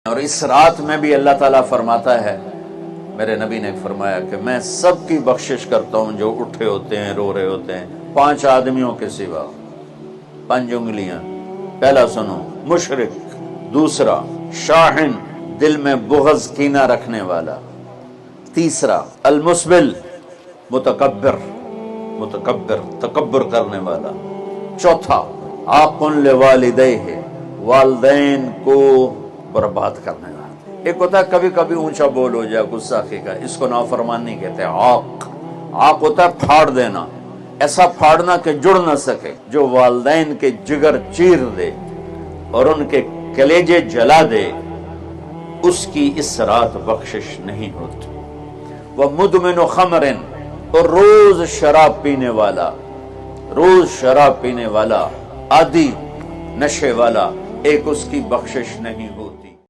और इस रात में भी अल्लाह ताला फरमाता है, मेरे नबी ने फरमाया कि मैं सबकी बख्शिश करता हूँ जो उठे होते हैं, रो रहे होते हैं, 5 आदमियों के सिवा। 5 उंगलियां। पहला सुनो, मुशरिक। दूसरा, शाहिन, दिल में बुग़्ज़ कीना रखने वाला। तीसरा, अलमुस्बिल, मुतकब्बिर, तकब्बुर करने वाला। चौथा, आक़ुन लिवालिदैहि, वालिदैन को बर्बाद करने वाला। एक होता है कभी कभी ऊंचा बोल हो जाए, गुस्सा का, इसको नाफरमानी कहते हैं। आक होता है फाड़ देना, ऐसा फाड़ना कि जुड़ न सके, जो वालिदैन के जिगर चीर दे और उनके कलेजे जला दे, उसकी इस रात बख्शिश नहीं होती। वह मुदमिन खमरिन, और रोज शराब पीने वाला, आदि नशे वाला, एक उसकी बख्शिश नहीं होती।